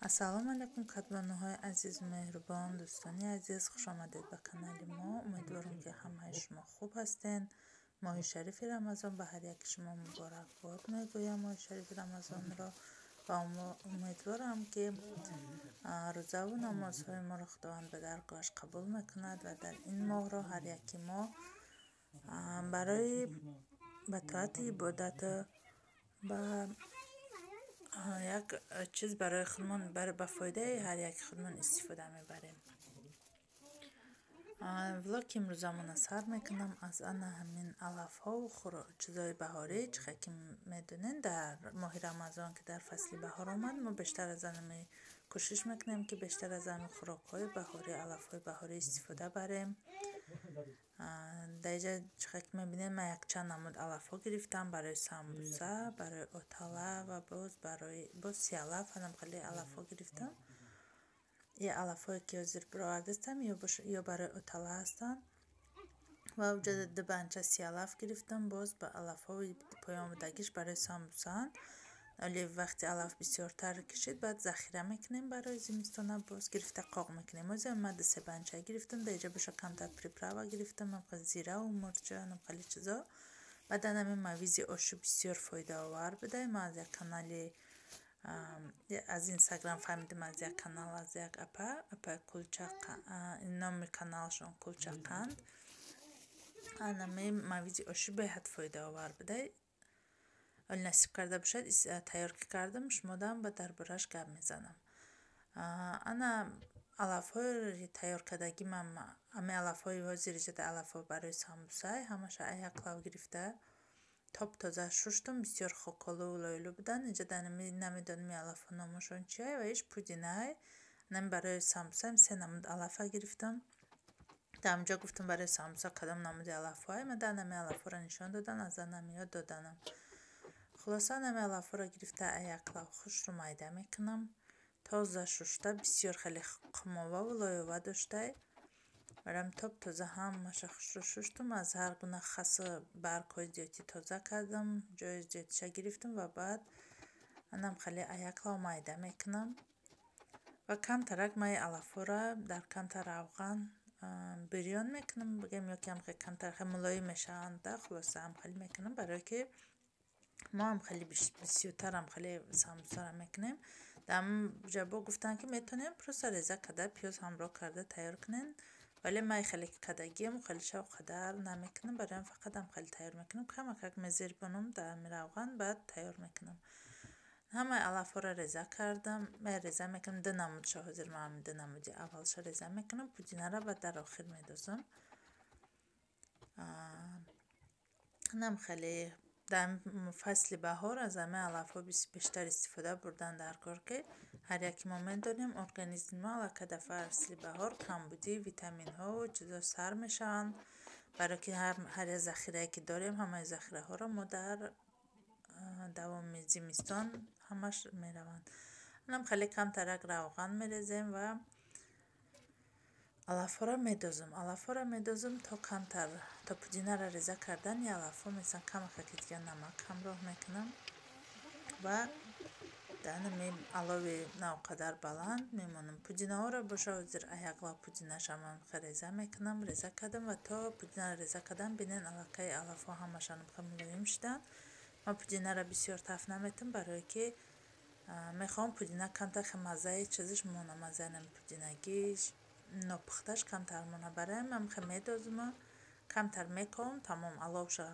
ассалому алайкум кадлонуҳои азизу меҳрубон, дӯстони азиз, хуш омадед ба канали мо. Умедворам ки ҳамаи шумо хуб ҳастен. моҳи шарифи рамазон ба ҳар яки шумо муборакбод мегӯям. моҳи шарифи рамазонро ва умедворам ки рӯзаву намозҳои моро худованд ба даргоҳаш қабул мекунад ва дар ин моҳро ҳар яки мо барои ба тоати ибодату ба як чиз барои худмон ба фоидаи ҳар яки худмон истифода мебарем. влоги имрӯзамона сар мекунам аз ана ҳамин алафҳову чизои баҳорӣ. чихе ки медонен дар моҳи рамазон ки дар фасли баҳор омад, мо бештар аз ана кӯшиш мекунем ки бештар аз ана хӯрокҳои баҳорӣ, алафҳои баҳорӣ истифода барем. дар инҷа чихе ки мебинем ман якчанд намуд алафҳо гирифтам барои самбуса, барои отала ва боз сиалаф ҳанамқали алафҳо гирифтам. ин алафҳое ки ҳозир бировардастам ё барои отала ҳастанд ва уҷа дубанча сиалаф гирифтам, боз ба алафҳои поёмидагиш барои самбусаанд. вале вақти алаф бисёртар кишид баъд захира мекунем, барои зимистона боз гирифта қоқ мекунем. ҳозир ман дусебанча гирифтам, дар инҷа боша камтар приправа гирифтам, зираву мурча ҳанамқали чизо. баъд ҳамин мавизи ошу бисёр фоидаовар буде. ман аз як канали аз инстаграм фаҳмидам, аз як канал, аз як апа кулчақа, номи каналшон кулчақанд. ҳанами мавизи ошу беҳад фоидаовар буде. вале насиб карда бошад тайёр ки кардам шумодам ва дар борааш гап мезанам. ана алафҳои тайёркардагӣ ман ҳамин алафҳои ҳозир иҷода алафҳо барои самбуса ҳамаша аяклав гирифта тоб тоза шуштум, бисёр хоколу лойлу буданд. инҷа намедонам алафҳо номашон чия ва иш пудинай. нами барои самбуса се намуд алафа гирифтам. дар онҷа гуфтам барои самбуса кадом намуди алафҳо омада, нами алафҳоро нишон додан, аз нами ёд доданам. хулоса нами алафҳоро гирифта аяклав хушру майда мекунам. тоза шушта бисёр хеле қимоваву лоёва доштай. барам тоб тоза ҳамаша хушру шуштум, аз ҳар гуна хасу баргҳои зиёди тоза кардам, ҷои зиёдиша гирифтам ва баъд анам хеле аяклав майда мекунам ва камтарак ман алафҳоро дар камтар равған бирён мекунам, бигем ё ки ҳамхеле камтар мулоим мешаванд. хулоса ҳамхеле мекунам барое ки мо ҳамхеле бисёртар ҳамхеле самбусаро мекунем. дар ҷа бо гуфтанд ки метавонем просто реза карда пиёз ҳамроҳ карда тайёр кунем, вале ман хеле кадагиам хеле шав қадар намекунам, барои фақат ҳамхеле тайёр мекунам, камакак мезербонам дар равған, баъд тайёр мекунам. ҳамаи алафҳоро реза кардам. реза мекунам ду намудша, ҳозир ман ду намуди аввалша реза мекунам. пудинаро баъд дар охир медозам. инам хеле дар фасли баҳор аз ҳамаи алафҳо бештар истифода бурдан, дар кор ки ҳар яки мо медонем организми мо аллакай дар фасли баҳор камбуди витаминҳову чизо сар мешаванд, барое ки ҳар як захирае ки дорем ҳамаи захираҳоро мо дар давоми зимистон ҳамаш мераванд. инам хеле камтарак равған мерезем ва алафҳоро медозам то камтар, то пудинаро реза кардани алафҳо месан камакаки дига намак ҳамроҳ мекунам ва данами алови навқадар баланд мемонам. пудинаҳоро боша ҳозир аяклав пудинашам реза мекунам. реза кардам ва то пудинаро реза кардам бинен аллакай алафҳо ҳамашон мулоим шуданд. ман пудинаро бисёр тафт наметам, барое ки мехоҳам пудина камтар маззаи чизиш мона, маззаи нами пудинагиш нопухташ камтар мона. барои ман медозам, камтар мекавам, тамом аловша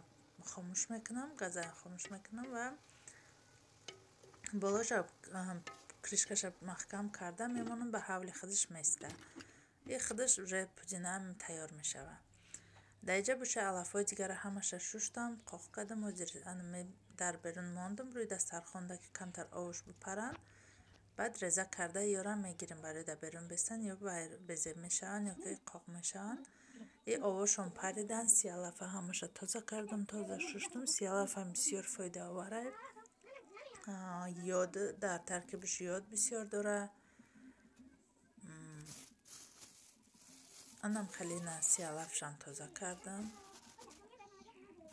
хомӯш мекунам, газа хомӯш мекунам ва болоша кришкаша маҳкам карда мемонам, ба ҳавли худаш меиста. ин худаш уже пудинаам тайёр мешавад. дар инҷа боша алафҳои дигарро ҳамаша шуштам, қоқ кардам. ҳозир дар берун мондам рӯи дастархонда ки камтар овуш бипаранд. баъд реза карда ёра мегирем барои дар берун бестан, ё безеб мешаванд ё ки қоқ мешаванд. ин овошон париданд. сиалафа ҳамаша тоза кардам, тоза шуштум. сиалафам бисёр фоидаовара, ёд дар таркибиш ёд бисёр дора. анам хеле сиалафшам тоза кардам.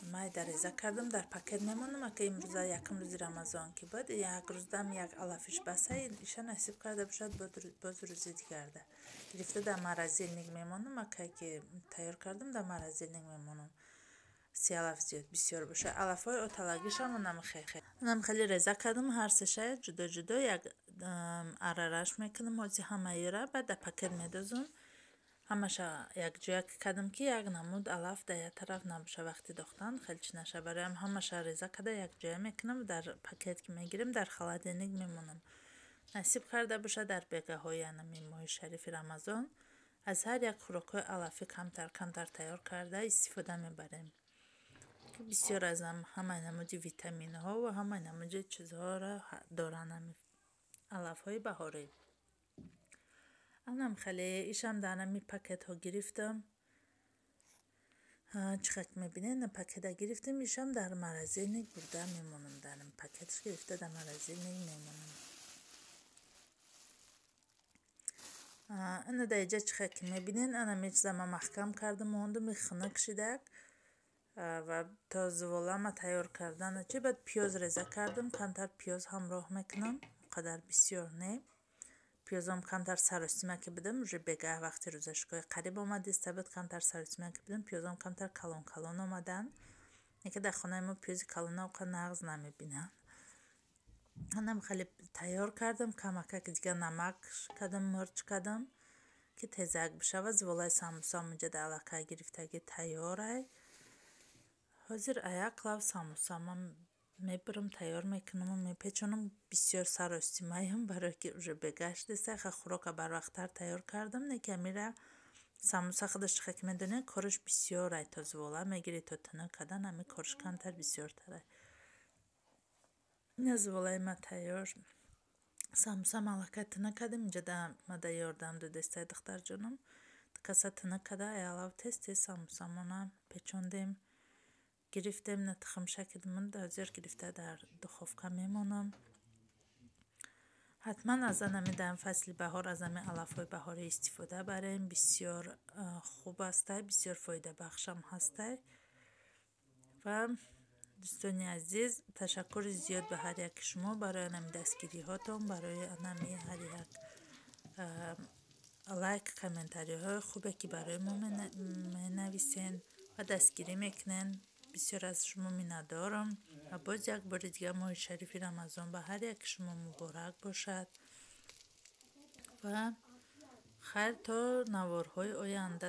майда реза кардам, дар пакет мемонам. Ака имрӯза якум рӯзи рамазон ки буд, як рӯздам як алафиш басай, иша насиб карда бошад боз рӯзи дигарда гирифта дар маразилник мемонам. Ака ки тайёр кардам, дар маразилник мемонам. 3 алаф зиёд бисёр боша. Алафҳои оталагишам онам хеле реза кардам, ҳар сеша ҷудо ҷудо як арараш мекунам ҳози ҳамаира, баъд дар пакет медозам. ҳамаша якҷоя кардам ки як намуд алаф дар як тараф набоша, вақти дохтан хелчи наша. Бароям ҳамаша реза карда якҷоя мекунам, дар пакет ки мегирем дар холодильник мемонам. насиб карда боша дар бегаҳои анами моҳи шарифи рамазон аз ҳар як хӯрокҳои алафӣ камтар тайёр карда истифода мебарем, ки бисёр аз ҳамаи намуди витаминҳо ва ҳамаи намуди чизҳоро доранд алафҳои баҳорӣ. анам хеле ишам дар ами пакетҳо гирифтам. чихак мебинед пакета гирифтам, ишам дар маразилник бурда мемонам. дар пакетш гирифта дар маразилник мемонам. ана дар иҷа чихак мебинед, ана мечизама маҳкам кардам мондам, хина кшидак ва то зуволама тайёр кардан чи. баъд пиёз реза кардам, камтар пиёз ҳамроҳ мекунам, қадар бисёр не. пиёзам камтар саросима ки будам, уже бегаҳ вақти рӯзашикои қариб омад иста буд, камтар саросима ки будам, пиёзам камтар калон калон омадан. яке дар хонаи мо пиёзи калона оқа нағз намебинанд. анам хеле тайёр кардам, камака ки дигар намак кардам, мирч кардам ки тезак бишава. зуволаи самусам инҷа дар алака гирифтагӣ тайёрай. ҳозир як лав самусамам мебарам, тайёр мекунам, мепечонам. бисёр саросимаям, барое ки уже бегаҳ шудеста, ха хӯрока барвақттар тайёр кардам. не ки амира самуса худаш чихак медонед кориш бисёрай, то зувола мегирӣ, то тӯнук кардан, ами кориш камтар бисёртарай. ина зуволаи ма тайёр. самусам аллакай тӯнук кардам, инҷа ма ёрдам дудестай духтарҷонам каса тӯнук карда аялав тез тез самусамонам печондем, гирифтем. на тухмшакли мунд ҳозир гирифта дар духовка мемонам. ҳатман аз анами дар фасли баҳор аз ами алафҳои баҳорӣ истифода барем. бисёр хуб ҳастай, бисёр фоидабахшам ҳастай. ва дӯстони азиз, ташаккури зиёд ба ҳар яки шумо барои анами дастгириҳотон, барои анами ҳар як лайк, комментариҳои хубе ки барои мо менависен ва дастгирӣ мекунен. бисёр аз шумо миннатдорам ва боз як бори дигар моҳи шарифи рамазон ба ҳар яки шумо муборак бошад ва хайр то наворҳои оянда.